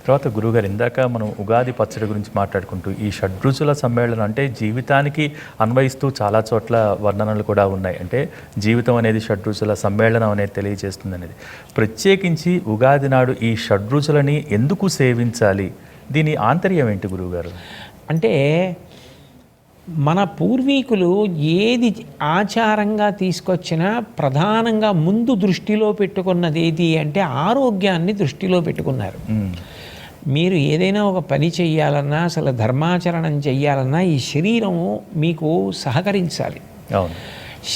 తర్వాత గురువుగారు ఇందాక మనం ఉగాది పచ్చడి గురించి మాట్లాడుకుంటూ ఈ షడ్రుచుల సమ్మేళనం అంటే జీవితానికి అన్వయిస్తూ చాలా చోట్ల వర్ణనలు కూడా ఉన్నాయి. అంటే జీవితం అనేది షడ్రుచుల సమ్మేళనం అనేది తెలియజేస్తుంది అనేది. ప్రత్యేకించి ఉగాది నాడు ఈ షడ్రుచులని ఎందుకు సేవించాలి, దీని ఆంతర్యం ఏంటి గురువుగారు? అంటే మన పూర్వీకులు ఏది ఆచారంగా తీసుకొచ్చినా ప్రధానంగా ముందు దృష్టిలో పెట్టుకున్నది ఏది అంటే ఆరోగ్యాన్ని దృష్టిలో పెట్టుకున్నారు. మీరు ఏదైనా ఒక పని చెయ్యాలన్నా, అసలు ధర్మాచరణం చెయ్యాలన్నా ఈ శరీరము మీకు సహకరించాలి.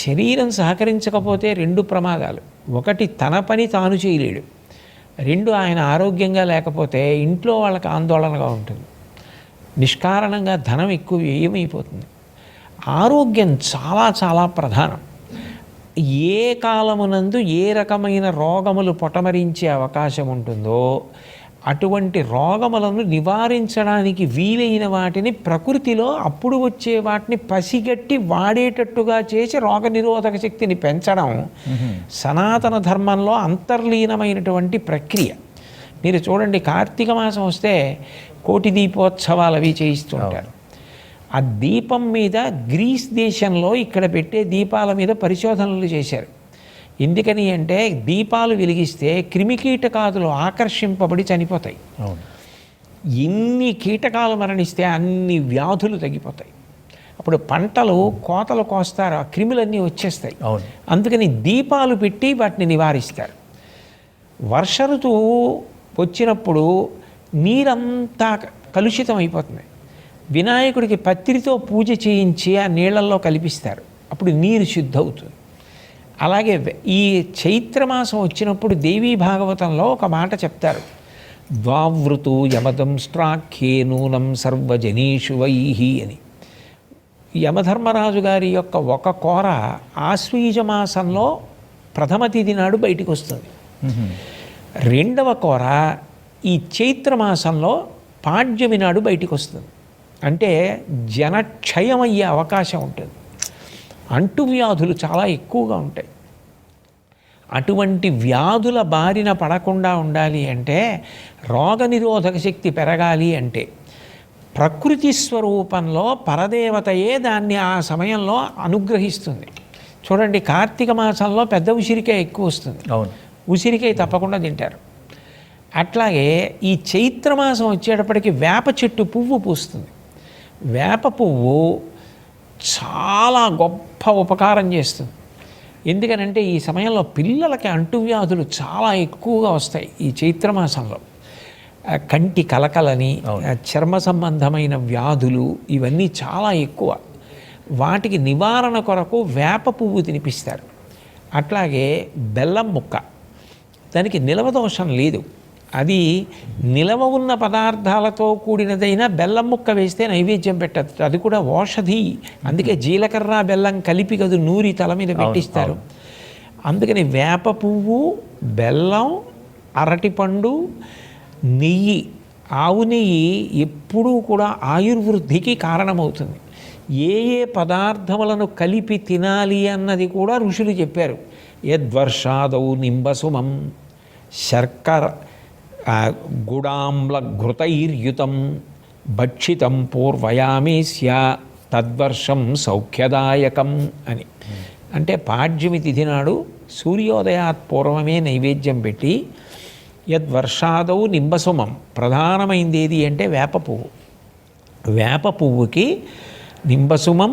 శరీరం సహకరించకపోతే రెండు ప్రమాదాలు. ఒకటి, తన పని తాను చేయలేడు. రెండు, ఆయన ఆరోగ్యంగా లేకపోతే ఇంట్లో వాళ్ళకి ఆందోళనగా ఉంటుంది. నిష్కారణంగా ధనం ఎక్కువ వ్యయమైపోతుంది. ఆరోగ్యం చాలా చాలా ప్రధానం. ఏ కాలమునందు ఏ రకమైన రోగములు పొటమరించే అవకాశం ఉంటుందో అటువంటి రోగములను నివారించడానికి వీలైన వాటిని ప్రకృతిలో అప్పుడు వచ్చే వాటిని పసిగట్టి వాడేటట్టుగా చేసి రోగనిరోధక శక్తిని పెంచడం సనాతన ధర్మంలో అంతర్లీనమైనటువంటి ప్రక్రియ. మీరు చూడండి, కార్తీక మాసం వస్తే కోటి దీపోత్సవాలు అవి చేయిస్తుంటారు. ఆ దీపం మీద గ్రీస్ దేశంలో ఇక్కడ పెట్టే దీపాల మీద పరిశోధనలు చేశారు. ఎందుకని అంటే దీపాలు వెలిగిస్తే క్రిమికీటకాదులు ఆకర్షింపబడి చనిపోతాయి. ఎన్ని కీటకాలు మరణిస్తే అన్ని వ్యాధులు తగ్గిపోతాయి. అప్పుడు పంటలు కోతలు కోస్తారు, ఆ క్రిములన్నీ వచ్చేస్తాయి. అందుకని దీపాలు పెట్టి వాటిని నివారిస్తారు. వర్ష ఋతువు వచ్చినప్పుడు నీరంతా కలుషితం అయిపోతుంది. వినాయకుడికి పత్రితో పూజ చేయించి ఆ నీళ్లలో కలిపిస్తారు, అప్పుడు నీరు శుద్ధవుతుంది. అలాగే ఈ చైత్రమాసం వచ్చినప్పుడు దేవీ భాగవతంలో ఒక మాట చెప్తారు, ద్వావృతు యమదం స్ట్రాఖ్యే నూనం సర్వజనీషు వైహి అని. యమధర్మరాజు గారి యొక్క ఒక కోర ఆశ్వీజ మాసంలో ప్రథమ తిథి నాడు బయటికి వస్తుంది. రెండవ కోర ఈ చైత్రమాసంలో పాడ్యమి నాడు బయటికి వస్తుంది. అంటే జనక్షయం అయ్యే అవకాశం ఉంటుంది. అంటువ్యాధులు చాలా ఎక్కువగా ఉంటాయి. అటువంటి వ్యాధుల బారిన పడకుండా ఉండాలి అంటే, రోగనిరోధక శక్తి పెరగాలి అంటే ప్రకృతి స్వరూపంలో పరదేవతయే దాన్ని ఆ సమయంలో అనుగ్రహిస్తుంది. చూడండి, కార్తీక మాసంలో పెద్ద ఉసిరికాయ ఎక్కువ వస్తుంది. ఉసిరికాయ తప్పకుండా తింటారు. అట్లాగే ఈ చైత్రమాసం వచ్చేటప్పటికి వేప చెట్టు పువ్వు పూస్తుంది. వేప పువ్వు చాలా గొప్ప ఉపకారం చేస్తుంది. ఎందుకనంటే ఈ సమయంలో పిల్లలకి అంటువ్యాధులు చాలా ఎక్కువగా వస్తాయి. ఈ చైత్రమాసంలో కంటి కలకలని, చర్మ సంబంధమైన వ్యాధులు ఇవన్నీ చాలా ఎక్కువ. వాటికి నివారణ కొరకు వేప పువ్వు తినిపిస్తారు. అట్లాగే బెల్లం ముక్క, దానికి నిలవ దోషం లేదు. అది నిలవ ఉన్న పదార్థాలతో కూడినదైనా బెల్లం ముక్క వేస్తే నైవేద్యం పెట్టదు, అది కూడా ఔషధి. అందుకే జీలకర్ర బెల్లం కలిపి కదు నూరి తల మీద పెట్టిస్తారు. అందుకని వేప పువ్వు, బెల్లం, అరటిపండు, నెయ్యి, ఆవు నెయ్యి ఎప్పుడూ కూడా ఆయుర్వృద్ధికి కారణమవుతుంది. ఏ ఏ పదార్థములను కలిపి తినాలి అన్నది కూడా ఋషులు చెప్పారు. యద్వర్షాదౌ నింబసుమం శర్కర గుడాంల ఘృతైర్యుతం భక్షితం పూర్వయామేస్య తద్వర్షం సౌఖ్యదాయకం అని. అంటే పాడ్యమి తిథి నాడు సూర్యోదయాత్ పూర్వమే నైవేద్యం పెట్టి యద్వర్షాదౌ నింబసుమం, ప్రధానమైంది ఏది అంటే వేప పువ్వు. వేప పువ్వుకి నింబసుమం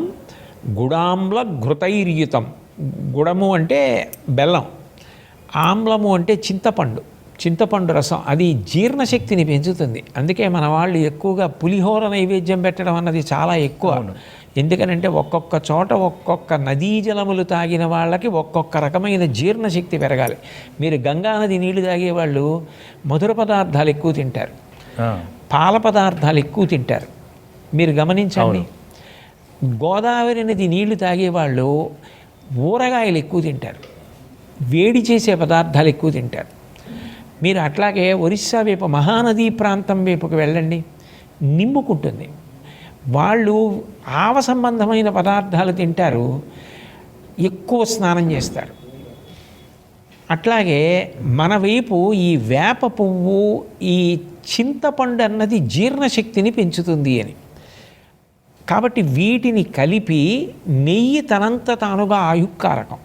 గుడాంల ఘృతైర్యుతం, గుడము అంటే బెల్లం, ఆమ్లము అంటే చింతపండు రసం, అది జీర్ణశక్తిని పెంచుతుంది. అందుకే మన వాళ్ళు ఎక్కువగా పులిహోర నైవేద్యం పెట్టడం అన్నది చాలా ఎక్కువ. ఎందుకనంటే ఒక్కొక్క చోట ఒక్కొక్క నదీ జలములు తాగిన వాళ్ళకి ఒక్కొక్క రకమైన జీర్ణశక్తి పెరగాలి. మీరు గంగా నది నీళ్లు తాగేవాళ్ళు మధుర పదార్థాలు ఎక్కువ తింటారు, పాల పదార్థాలు ఎక్కువ తింటారు. మీరు గమనించండి, గోదావరి నది నీళ్లు తాగేవాళ్ళు ఊరగాయలు ఎక్కువ తింటారు, వేడి చేసే పదార్థాలు ఎక్కువ తింటారు. మీరు అట్లాగే ఒరిస్సా వైపు మహానదీ ప్రాంతం వైపుకి వెళ్ళండి, నిమ్ముకుంటుంది. వాళ్ళు ఆవ సంబంధమైన పదార్థాలు తింటారు, ఎక్కువ స్నానం చేస్తారు. అట్లాగే మన వైపు ఈ వేప పువ్వు, ఈ చింతపండు అన్నది జీర్ణశక్తిని పెంచుతుంది అని. కాబట్టి వీటిని కలిపి నెయ్యి తనంత తానుగా ఆయుక్కారకం.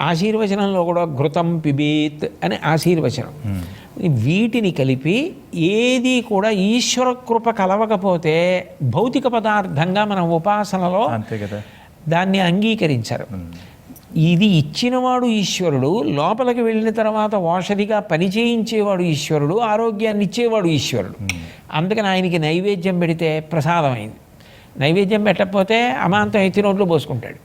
ఆశీర్వచనంలో కూడా ఘృతం పిబేత్ అని ఆశీర్వచనం. వీటిని కలిపి ఏది కూడా ఈశ్వర కృప కలవకపోతే భౌతిక పదార్థంగా మన ఉపాసనలో అంతే కదా, దాన్ని అంగీకరించరు. ఇది ఇచ్చినవాడు ఈశ్వరుడు, లోపలికి వెళ్ళిన తర్వాత ఓషధిగా పనిచేయించేవాడు ఈశ్వరుడు, ఆరోగ్యాన్ని ఇచ్చేవాడు ఈశ్వరుడు. అందుకని ఆయనకి నైవేద్యం పెడితే ప్రసాదమైంది. నైవేద్యం పెట్టకపోతే అమాంతం ఎత్తి నోట్లో పోసుకుంటాడు.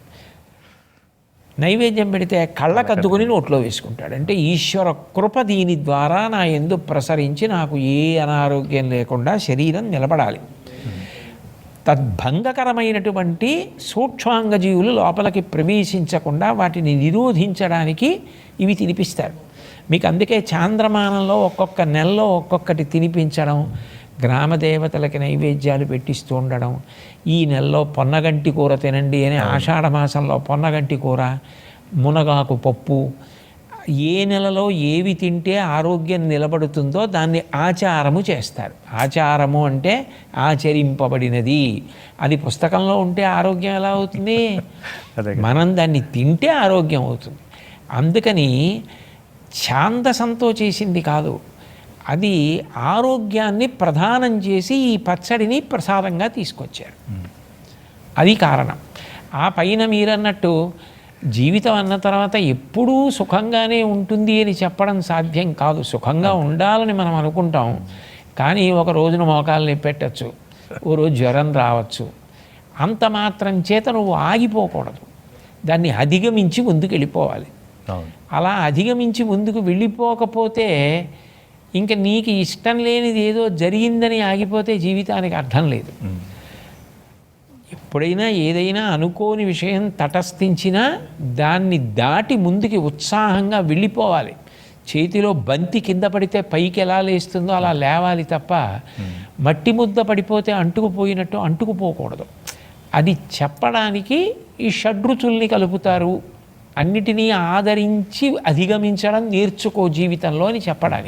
నైవేద్యం పెడితే కళ్ళకద్దుకుని నోట్లో వేసుకుంటాడు. అంటే ఈశ్వర కృప దీని ద్వారా నా యందు ప్రసరించి నాకు ఏ అనారోగ్యం లేకుండా శరీరం నిలబడాలి. తద్భంగకరమైనటువంటి సూక్ష్మాంగజీవులు లోపలికి ప్రవేశించకుండా వాటిని నిరోధించడానికి ఇవి తినిపిస్తారు మీకు. అందుకే చాంద్రమానంలో ఒక్కొక్క నెలలో ఒక్కొక్కటి తినిపించడం, గ్రామదేవతలకి నైవేద్యాలు పెట్టిస్తూ ఉండడం. ఈ నెలలో పొన్నగంటి కూర తినండి అని ఆషాఢమాసంలో పొన్నగంటి కూర, మునగాకు పప్పు, ఏ నెలలో ఏవి తింటే ఆరోగ్యం నిలబడుతుందో దాన్ని ఆచారము చేస్తారు. ఆచారము అంటే ఆచరింపబడినది. అది పుస్తకంలో ఉంటే ఆరోగ్యం ఎలా అవుతుంది? మనం దాన్ని తింటే ఆరోగ్యం అవుతుంది. అందుకని ఛాందసంతో చేసింది కాదు, అది ఆరోగ్యాన్ని ప్రదానం చేసి ఈ పచ్చడిని ప్రసాదంగా తీసుకొచ్చారు. అది కారణం. ఆ పైన మీరన్నట్టు జీవితం అన్న తర్వాత ఎప్పుడూ సుఖంగానే ఉంటుంది అని చెప్పడం సాధ్యం కాదు. సుఖంగా ఉండాలని మనం అనుకుంటాం, కానీ ఒక రోజున మోకాలు నొప్పెట్టచ్చు, ఓ రోజు జ్వరం రావచ్చు. అంత మాత్రం చేత నువ్వు ఆగిపోకూడదు, దాన్ని అధిగమించి ముందుకు వెళ్ళిపోవాలి. అలా అధిగమించి ముందుకు వెళ్ళిపోకపోతే ఇంకా నీకు ఇష్టం లేనిది ఏదో జరిగిందని ఆగిపోతే జీవితానికి అర్థం లేదు. ఎప్పుడైనా ఏదైనా అనుకోని విషయం తటస్థించినా దాన్ని దాటి ముందుకి ఉత్సాహంగా వెళ్ళిపోవాలి. చేతిలో బంతి కింద పడితే పైకి ఎలా లేస్తుందో అలా లేవాలి తప్ప మట్టి ముద్ద పడిపోతే అంటుకుపోయినట్టు అంటుకుపోకూడదు. అది చెప్పడానికి ఈ షడ్రుచుల్ని కలుపుతారు. అన్నిటినీ ఆదరించి అధిగమించడం నేర్చుకో జీవితంలో అని చెప్పడానికి.